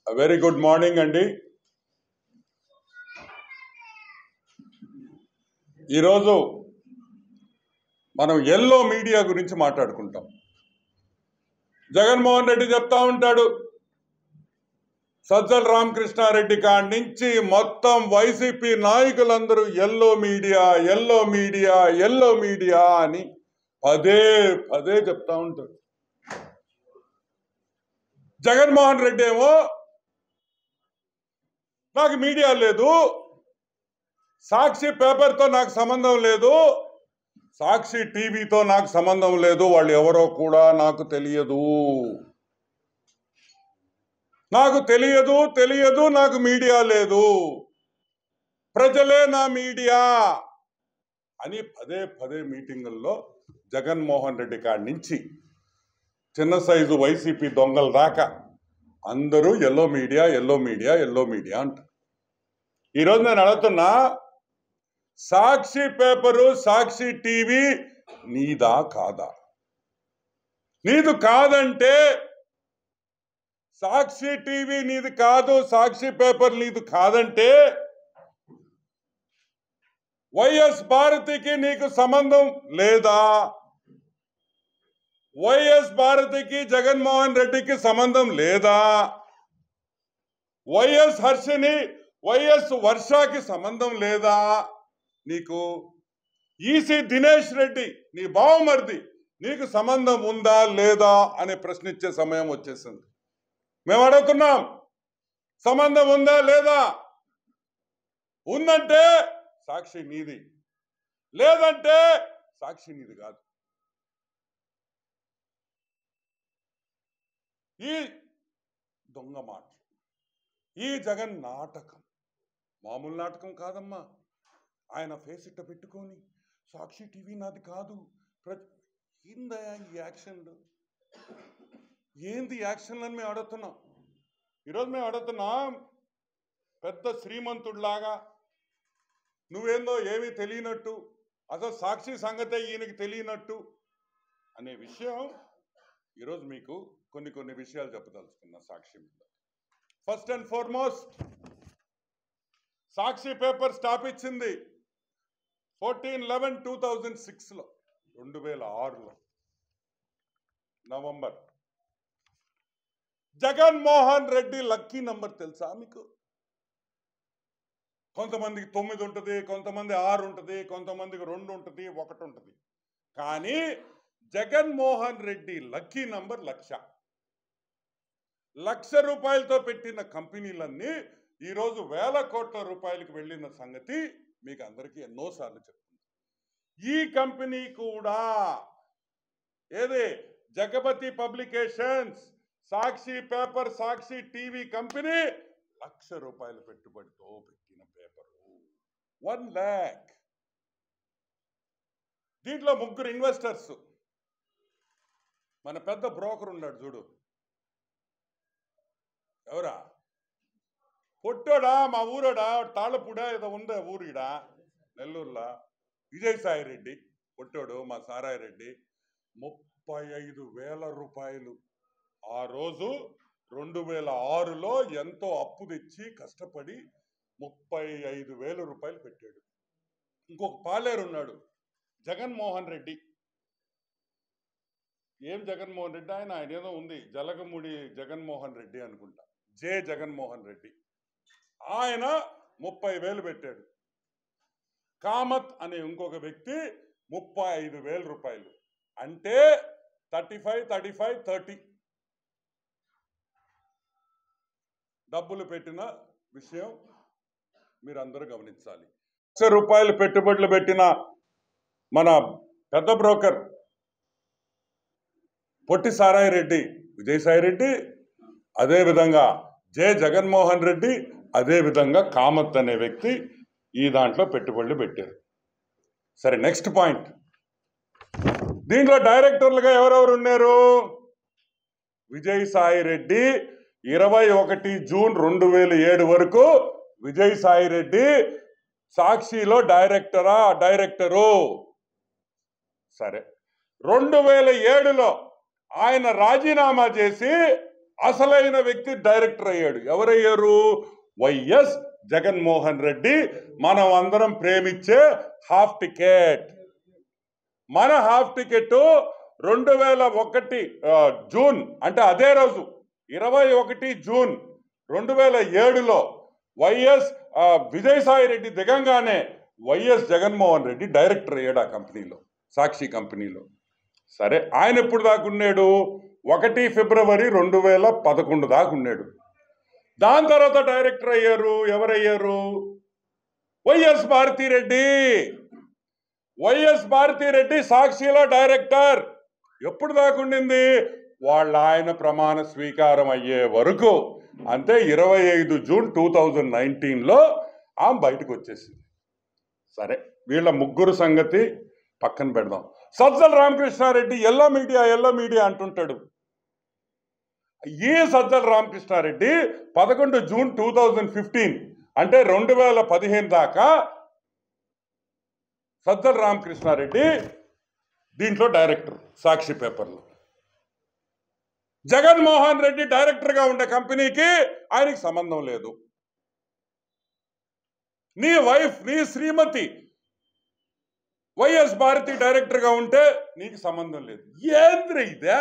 Very good morning అండి. ఈరోజు మనం ఎల్లో మీడియా గురించి మాట్లాడుకుంటాం. జగన్మోహన్ రెడ్డి చెప్తా ఉంటాడు, సజ్జల రామకృష్ణారెడ్డి కాడి నుంచి మొత్తం వైసీపీ నాయకులందరూ yellow media yellow media yellow media అని పదే పదే చెప్తా ఉంటాడు. జగన్మోహన్ రెడ్డి ఏమో నాకు మీడియా లేదు, సాక్షి పేపర్తో నాకు సంబంధం లేదు, సాక్షి టీవీతో నాకు సంబంధం లేదు, వాళ్ళు ఎవరో కూడా నాకు తెలియదు, నాకు మీడియా లేదు, ప్రజలే నా మీడియా అని పదే పదే మీటింగుల్లో జగన్మోహన్ రెడ్డి కాడి నుంచి చిన్న సైజు వైసీపీ దొంగల దాకా అందరూ yellow media yellow media yellow media అంటారు. ఈరోజు నేను అడుగుతున్నా, సాక్షి పేపరు సాక్షి టీవీ నీదా కాదా? నీది కాదంటే, సాక్షి టీవీ నీది కాదు, సాక్షి పేపర్ నీది కాదంటే వైఎస్ భారతికి నీకు సంబంధం లేదా? వైఎస్ భారతికి జగన్మోహన్ రెడ్డికి సంబంధం లేదా? వైఎస్ హర్షిని వైఎస్ వర్షకి సంబంధం లేదా? నీకు ఈసీ దినేష్ రెడ్డి నీ బావమరిది నీకు సంబంధం ఉందా లేదా అని ప్రశ్నించే సమయం వచ్చేసింది. మేము అడుగుతున్నాం, సంబంధం ఉందా లేదా? ఉందంటే సాక్షి నీది, లేదంటే సాక్షి నీది కాదు. ఈ దొంగ మాట, ఈ జగన్ నాటకం మామూలు నాటకం కాదమ్మా. ఆయన ఫేస్ ఇట్ట పెట్టుకొని సాక్షి టీవీ నాది కాదు, ఏందయ్యా ఈ యాక్షన్లు, ఏంది యాక్షన్లు అని మేము అడుగుతున్నాం. ఈరోజు మేము అడుగుతున్నాం, పెద్ద శ్రీమంతుడిలాగా నువ్వేందో ఏమీ తెలియనట్టు, అసలు సాక్షి సంగతే ఈయనకి తెలియనట్టు అనే విషయం ఈరోజు మీకు కొన్ని విషయాలు చెప్పదలుచుకున్నా సాక్షి మీద. First and foremost, Sakshi paper start ఇచ్చింది 14/11/2006లో 2006లో November. Jaganmohan Reddy lucky number తెలుసా మీకు? కొంతమందికి 9 ఉంటుంది, కొంతమంది 6 ఉంటుంది, కొంతమందికి 2 ఉంటుంది, 1 ఉంటుంది. కానీ జగన్మోహన్ రెడ్డి లక్కీ నంబర్ 1,00,000. 1,00,000 రూపాయలతో పెట్టిన కంపెనీలన్నీ ఈరోజు వేల కోట్ల రూపాయలకు వెళ్ళిన సంగతి మీకు అందరికీ ఎన్నోసార్లు చెప్తుంది. ఈ కంపెనీ కూడా ఏది జగపతి పబ్లికేషన్స్, సాక్షి పేపర్, సాక్షి టీవీ కంపెనీ 1,00,000 రూపాయల పెట్టుబడితో పెట్టిన పేపరు 1 lakh. దీంట్లో 3 ఇన్వెస్టర్స్. మన పెద్ద బ్రోకర్ ఉన్నాడు చూడు, ఎవరా? పొట్టోడా, మా ఊరోడా, తాళపూడా ఏదో ఉందా ఊరిడా నెల్లూరులో, విజయసాయి రెడ్డి పొట్టోడు, మా సారాయి రెడ్డి. 35,000 రూపాయలు ఆ రోజు 2006లో ఎంతో అప్పు తెచ్చి కష్టపడి 35,000 రూపాయలు పెట్టాడు. ఇంకొక పాలేరు ఉన్నాడు జగన్మోహన్ రెడ్డి. ఏం జగన్మోహన్ రెడ్డి ఆయన ఏదో ఉంది, జలగముడి జగన్మోహన్ రెడ్డి అనుకుంటా, జే జగన్మోహన్ రెడ్డి. ఆయన 30,000 పెట్టాడు. కామత్ అనే ఇంకొక వ్యక్తి 35,000 రూపాయలు. అంటే 35, 30 డబ్బులు పెట్టిన విషయం మీరందరూ గమనించాలి. 1,00,000 రూపాయలు పెట్టుబడులు పెట్టిన మన పెద్ద బ్రోకర్ పొట్టి సారాయి రెడ్డి, విజయసాయి రెడ్డి, అదేవిధంగా జే జగన్మోహన్ రెడ్డి, అదేవిధంగా కామత్ అనే వ్యక్తి ఈ దాంట్లో పెట్టుబడులు పెట్టారు. సరే, నెక్స్ట్ పాయింట్. దీంట్లో డైరెక్టర్లుగా ఎవరెవరు ఉన్నారు? విజయసాయి రెడ్డి 21 జూన్ 2007 వరకు విజయసాయి రెడ్డి సాక్షిలో డైరెక్టరు. సరే, 2007లో ఆయన రాజీనామా చేసి అసలైన వ్యక్తి డైరెక్టర్ అయ్యాడు. ఎవరయ్యారు? వైఎస్ జగన్మోహన్ రెడ్డి. మనం అందరం ప్రేమించే హాఫ్ టికెట్. మన హాఫ్ టికెట్ 2001 జూన్, అంటే అదే రోజు 21 జూన్ 2007లో వైఎస్ విజయసాయి రెడ్డి దిగంగానే వైఎస్ జగన్మోహన్ రెడ్డి డైరెక్టర్ అయ్యాడు ఆ కంపెనీలో, సాక్షి కంపెనీలో. సరే, ఆయన ఎప్పుడు దాకున్నాడు? 1 ఫిబ్రవరి 2011 దాకా ఉన్నాడు. దాని తర్వాత డైరెక్టర్ అయ్యారు. ఎవరయ్యారు? వైఎస్ భారతిరెడ్డి. వైఎస్ భారతిరెడ్డి సాక్షిలో డైరెక్టర్. ఎప్పుడు దాకుండింది? వాళ్ళ ఆయన ప్రమాణ స్వీకారం అయ్యే వరకు. అంతే, 25 జూన్ 2019లో ఆమె బయటకు వచ్చేసింది. సరే, వీళ్ళ ముగ్గురు సంగతి పక్కన పెడదాం. సజ్జల రామకృష్ణారెడ్డి ఎల్లో మీడియా అంటుంటాడు. ఈ సజ్జల రామకృష్ణారెడ్డి 11 జూన్ 2015 అంటే 2015 దాకా సజ్జల రామకృష్ణారెడ్డి దీంట్లో డైరెక్టర్, సాక్షి పేపర్లో. జగన్మోహన్ రెడ్డి డైరెక్టర్గా ఉండే కంపెనీకి ఆయనకి సంబంధం లేదు. నీ వైఫ్, నీ శ్రీమతి వైఎస్ భారతి డైరెక్టర్గా ఉంటే నీకు సంబంధం లేదు. ఏంద్రీ ఇదే?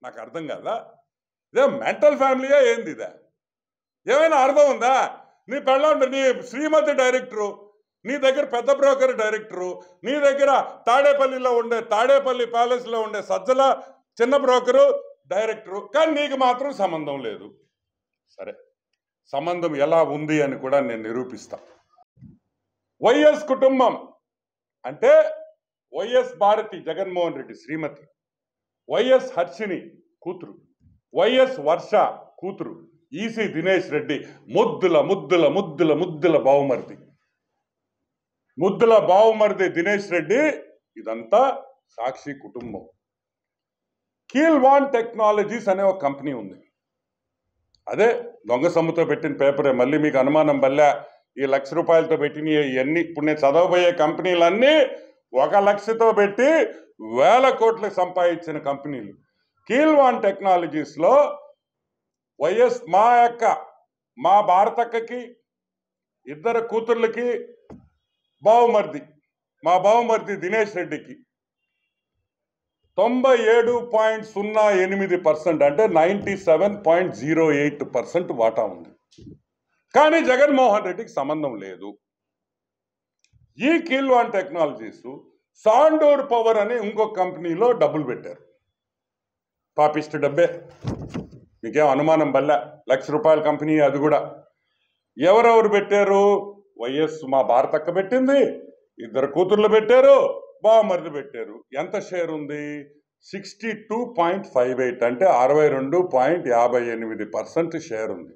నాకు అర్థం కాదా? ఇదే మెంటల్ ఫ్యామిలీయా ఏంది ఇదే? ఏమైనా అర్థం ఉందా? నీ పెళ్ళం, నీ శ్రీమతి డైరెక్టరు, నీ దగ్గర పెద్ద బ్రోకర్ డైరెక్టరు, నీ దగ్గర తాడేపల్లి ప్యాలెస్లో ఉండే సజ్జల చిన్న బ్రోకరు డైరెక్టరు, కానీ నీకు మాత్రం సంబంధం లేదు. సరే, సంబంధం ఎలా ఉంది అని కూడా నేను నిరూపిస్తా. వైఎస్ కుటుంబం అంటే వైఎస్ భారతి జగన్మోహన్ రెడ్డి శ్రీమతి, వైఎస్ హర్షిని కూతురు, వైఎస్ వర్ష కూతురు, ఈసీ దినేష్ రెడ్డి ముద్దుల బావుమరిది దినేష్ రెడ్డి. ఇదంతా సాక్షి కుటుంబం. కీల్వాన్ టెక్నాలజీస్ అనే ఒక కంపెనీ ఉంది. అదే దొంగ సొమ్ముతో పెట్టిన పేపరే. మళ్ళీ మీకు అనుమానం వల్ల ఈ ₹1,00,000 పెట్టిన ఇవన్నీ ఇప్పుడు నేను చదవబోయే కంపెనీలన్నీ 1 లక్షతో పెట్టి 1000 కోట్లు సంపాదించిన కంపెనీలు. కీల్వాన్ టెక్నాలజీస్లో వైఎస్ మా భారతక్కకి 2 కూతుర్లకి మా బావుమరిది దినేష్ రెడ్డికి 97.08% అంటే 97.08% వాటా ఉంది. కానీ జగన్మోహన్ రెడ్డికి సంబంధం లేదు. ఈ కీల్వాన్ టెక్నాలజీస్ సాండోర్ పవర్ అని ఇంకొక కంపెనీలో డబ్బులు పెట్టారు. పాపిస్ట్ డబ్బే, మీకేం అనుమానం బల్ల. ₹1,00,000 కంపెనీ అది కూడా. ఎవరెవరు పెట్టారు? వైఎస్ మా భారతక్క పెట్టింది, 2 కూతుర్లు పెట్టారు, బావమరిది పెట్టారు. ఎంత షేర్ ఉంది? 62.58 అంటే 62.58% షేర్ ఉంది.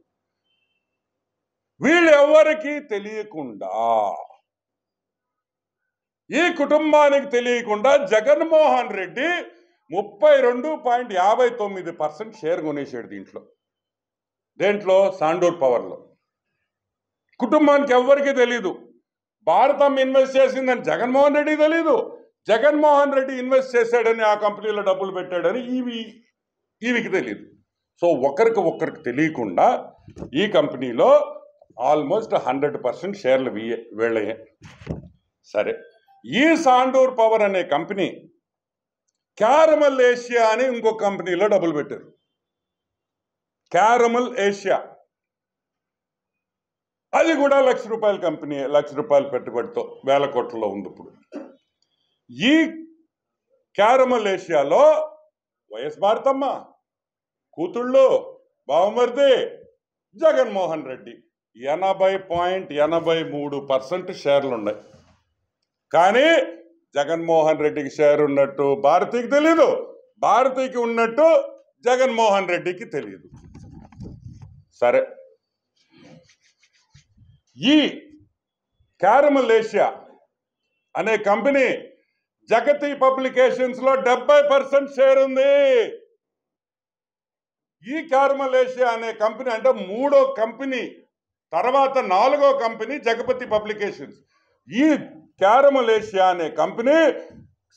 వీళ్ళెవ్వరికీ తెలియకుండా, ఈ కుటుంబానికి తెలియకుండా జగన్మోహన్ రెడ్డి 32.59% షేర్ కొనేసాడు దేంట్లో సాండోర్ పవర్లో. కుటుంబానికి ఎవ్వరికీ తెలీదు. భారతం ఇన్వెస్ట్ చేసిందని జగన్మోహన్ రెడ్డి తెలీదు. జగన్మోహన్ రెడ్డి ఇన్వెస్ట్ చేశాడని, ఆ కంపెనీలో డబ్బులు పెట్టాడని ఈవికి తెలియదు. సో ఒకరికి తెలియకుండా ఈ కంపెనీలో ఆల్మోస్ట్ 100% షేర్లు వీళ్ళయ్యాయి. సరే, ఈ సాండోర్ పవర్ అనే కంపెనీ క్యారమల్ ఏషియా అని ఇంకో కంపెనీలో డబ్బులు పెట్టారు. క్యారమల్ ఏషియా అది కూడా ₹1,00,000 కంపెనీ. ₹1,00,000 పెట్టుబడితో 1000 కోట్లలో ఉంది ఇప్పుడు. ఈ క్యారమల్ ఏషియాలో వైఎస్ భారతమ్మ కూతుళ్ళు, బావమరిది జగన్మోహన్ రెడ్డి 80.83% షేర్లు ఉన్నాయి. కానీ జగన్మోహన్ రెడ్డికి షేర్ ఉన్నట్టు భారతికి తెలీదు, భారతికి ఉన్నట్టు జగన్మోహన్ రెడ్డికి తెలియదు. సరే, ఈ క్యారమల్ ఏషియా అనే కంపెనీ జగతి పబ్లికేషన్స్ లో 70% షేర్ ఉంది. ఈ క్యారమల్ ఏషియా అనే కంపెనీ అంటే 3వ కంపెనీ తర్వాత 4వ కంపెనీ జగపతి పబ్లికేషన్స్. ఈ క్యారమల్ ఏషియా అనే కంపెనీ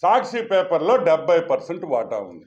సాక్షి పేపర్లో 70% వాటా ఉంది.